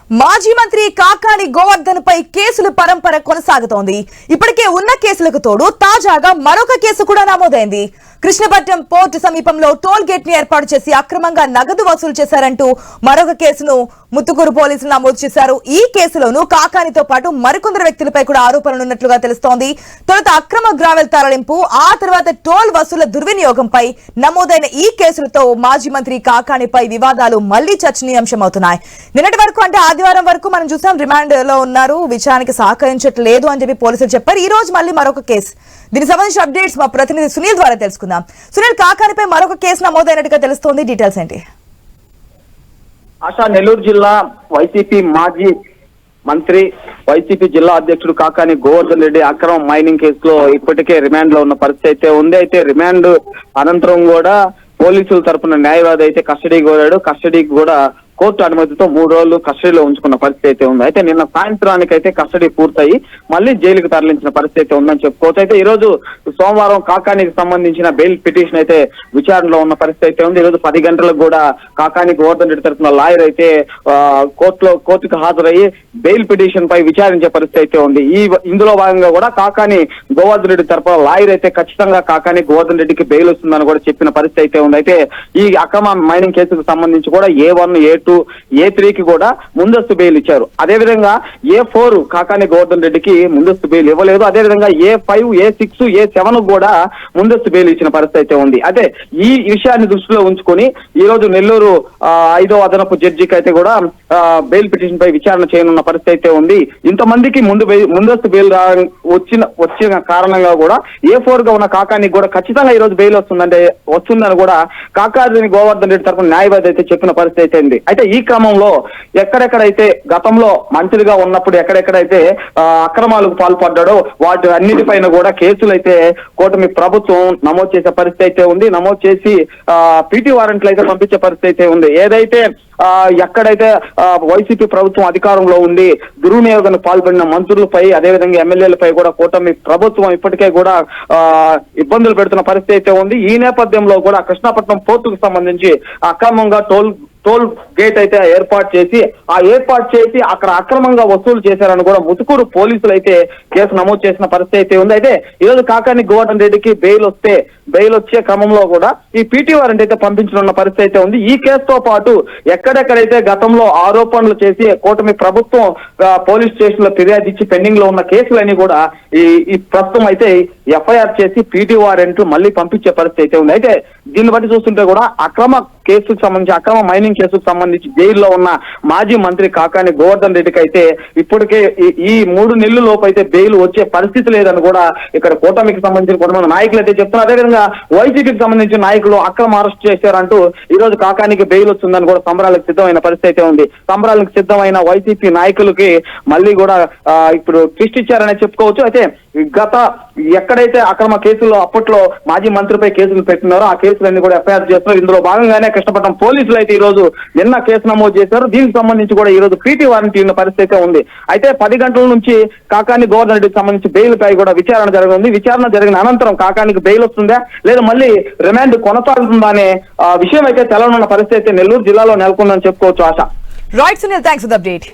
మాజీ మంత్రి కాకాని గోవర్ధన్ పై కేసుల పరంపర కొనసాగుతోంది. ఇప్పటికే ఉన్న కేసులకు తోడు తాజాగా మరొక కేసు కూడా నమోదైంది. కృష్ణపట్నం పోర్టు సమీపంలో టోల్ గేట్ ని ఏర్పాటు చేసి అక్రమంగా నగదు వసూలు చేశారంటూ మరొక కేసును ముత్తుకూరు పోలీసులు నమోదు చేశారు. ఈ కేసులోనూ కాకానితో పాటు మరికొందరు వ్యక్తులపై కూడా ఆరోపణలున్నట్లుగా తెలుస్తోంది. తొలుత అక్రమ గ్రావెల్ తరలింపు, ఆ తర్వాత టోల్ వసూల దుర్వినియోగంపై నమోదైన ఈ కేసులతో మాజీ మంత్రి కాకానిపై వివాదాలు మళ్లీ చర్చనీయాంశమవుతున్నాయి. నిన్నటి వరకు అంటే ఆదివారం వరకు మనం చూసాం రిమాండ్ లో ఉన్నారు, విచారణకి సహకరించట్లేదు అని చెప్పి పోలీసులు చెప్పారు. ఈ రోజు మళ్ళీ మరొక కేసు. దీనికి సంబంధించిన అప్డేట్స్ మా ప్రతినిధి సునీల్ ద్వారా తెలుసుకుందాం. సునీల్, కాకానిపై మరొక కేసు నమోదైనట్టుగా తెలుస్తోంది, డీటెయిల్స్ ఏంటి? ఆశా, నెల్లూరు జిల్లా వైసీపీ మాజీ మంత్రి, వైసీపీ జిల్లా అధ్యక్షుడు కాకాని గోవర్ధన్ రెడ్డి అక్రమ మైనింగ్ కేసులో ఇప్పటికే రిమాండ్ లో ఉన్న పరిస్థితి అయితే ఉంది. అయితే రిమాండ్ అనంతరం కూడా పోలీసుల తరపున న్యాయవాది అయితే కస్టడీకి కోరాడు. కస్టడీకి కూడా కోర్టు అనుమతితో 3 రోజులు కస్టడీలో ఉంచుకున్న పరిస్థితి అయితే ఉంది. అయితే నిన్న సాయంత్రానికి అయితే కస్టడీ పూర్తయి మళ్ళీ జైలుకు తరలించిన పరిస్థితి అయితే ఉందని చెప్పుకోవచ్చు. అయితే ఈ రోజు సోమవారం కాకానికి సంబంధించిన బెయిల్ పిటిషన్ అయితే విచారణలో ఉన్న పరిస్థితి అయితే ఉంది. ఈ రోజు 10 గంటలకు కూడా కాకాని గోవర్ధన్ రెడ్డి తరఫున లాయర్ అయితే కోర్టుకు హాజరయ్యి బెయిల్ పిటిషన్ పై విచారించే పరిస్థితి అయితే ఉంది. ఇందులో భాగంగా కూడా కాకాని గోవర్ధన్ రెడ్డి తరఫున లాయర్ అయితే ఖచ్చితంగా కాకాని గోవర్ధన్ రెడ్డికి బెయిల్ వస్తుందని కూడా చెప్పిన పరిస్థితి అయితే ఉంది. అయితే ఈ అక్రమ మైనింగ్ కేసుకు సంబంధించి కూడా A1, A2, A3కి కూడా ముందస్తు బెయిల్ ఇచ్చారు. అదేవిధంగా A4 కాకాని గోవర్ధన్ రెడ్డికి ముందస్తు బెయిల్ ఇవ్వలేదు. అదేవిధంగా A5, A6, A7 కూడా ముందస్తు బెయిల్ ఇచ్చిన పరిస్థితి అయితే ఉంది. అయితే ఈ విషయాన్ని దృష్టిలో ఉంచుకొని ఈ రోజు నెల్లూరు 5వ అదనపు జడ్జికి అయితే కూడా బెయిల్ పిటిషన్ పై విచారణ చేయనున్న పరిస్థితి అయితే ఉంది. ఇంతమందికి ముందస్తు బెయిల్ వచ్చిన కారణంగా కూడా A4 గా ఉన్న కాకానికి కూడా ఖచ్చితంగా ఈ రోజు బెయిల్ వస్తుందని కూడా కాకాని గోవర్ధన్ రెడ్డి తరఫున న్యాయవాది అయితే చెప్పిన పరిస్థితి అయితే ఉంది. అయితే ఈ క్రమంలో ఎక్కడెక్కడైతే గతంలో మంత్రిగా ఉన్నప్పుడు ఎక్కడెక్కడైతే అక్రమాలకు పాల్పడ్డాడో వాటి అన్నిటిపైన కూడా కేసులు అయితే కూటమి ప్రభుత్వం నమోదు చేసే పరిస్థితి అయితే ఉంది. నమోదు చేసి పీటీ వారెంట్లు అయితే పంపించే పరిస్థితి అయితే ఉంది. ఏదైతే ఎక్కడైతే వైసీపీ ప్రభుత్వం అధికారంలో ఉండి దుర్వినియోగానికి పాల్పడిన మంత్రులపై, అదేవిధంగా ఎమ్మెల్యేలపై కూడా కూటమి ప్రభుత్వం ఇప్పటికే కూడా ఇబ్బందులు పెడుతున్న పరిస్థితి అయితే ఉంది. ఈ నేపథ్యంలో కూడా కృష్ణపట్నం పోర్టుకు సంబంధించి అక్రమంగా టోల్ గేట్ అయితే ఏర్పాటు చేసి అక్కడ అక్రమంగా వసూలు చేశారని కూడా ముత్తుకూరు పోలీసులు అయితే కేసు నమోదు చేసిన పరిస్థితి అయితే ఉంది. అయితే ఈరోజు కాకాని గోవర్ధన్ రెడ్డికి బెయిల్ వచ్చే క్రమంలో కూడా ఈ పీటీ వారెంట్ అయితే పంపించనున్న పరిస్థితి అయితే ఉంది. ఈ కేసుతో పాటు ఎక్కడెక్కడైతే గతంలో ఆరోపణలు చేసి కూటమి ప్రభుత్వం పోలీస్ స్టేషన్ లో ఫిర్యాదు ఇచ్చి పెండింగ్ లో ఉన్న కేసులన్నీ కూడా ఈ ప్రస్తుతం అయితే FIR చేసి పీటీ వారెంట్లు మళ్ళీ పంపించే పరిస్థితి అయితే ఉంది. అయితే దీన్ని బట్టి చూస్తుంటే కూడా అక్రమ మైనింగ్ కేసుకు సంబంధించి జైల్లో ఉన్న మాజీ మంత్రి కాకాని గోవర్ధన్ రెడ్డికి అయితే ఇప్పటికే ఈ 3 నెలల లోపు అయితే బెయిల్ వచ్చే పరిస్థితి లేదని కూడా ఇక్కడ కూటమికి సంబంధించిన కొంతమంది నాయకులు అయితే చెప్తున్నారు. అదేవిధంగా వైసీపీకి సంబంధించిన నాయకులు అక్రమ అరెస్ట్ చేశారంటూ ఈ రోజు కాకానికి బెయిల్ వస్తుందని కూడా సంబరాలకు సిద్ధమైన పరిస్థితి అయితే ఉంది. సంబరాలకు సిద్ధమైన వైసీపీ నాయకులకి మళ్ళీ కూడా ఇప్పుడు ట్విస్ట్ ఇచ్చారనే చెప్పుకోవచ్చు. అయితే ఎక్కడైతే అక్రమ కేసుల్లో అప్పట్లో మాజీ మంత్రిపై కేసులు పెట్టినారో ఆ కేసులన్నీ కూడా FIR చేస్తున్నారు. ఇందులో భాగంగానే కృష్ణపట్నం పోలీసులు అయితే ఈ రోజు నిన్న కేసు నమోదు చేశారు. దీనికి సంబంధించి కూడా ఈ రోజు పీటీ వారెంట్ ఉన్న పరిస్థితి ఉంది. అయితే 10 గంటల నుంచి కాకాని గోవర్ధన్ రెడ్డికి సంబంధించి బెయిల్ పై కూడా విచారణ జరగనుంది. విచారణ జరిగిన అనంతరం కాకానికి బెయిల్ వస్తుందా లేదా మళ్ళీ రిమాండ్ కొనసాగుతుందా అనే విషయం అయితే తెలవనున్న పరిస్థితి అయితే నెల్లూరు జిల్లాలో నెలకొందని చెప్పుకోవచ్చు. ఆశ. Right Sunil, thanks for the update.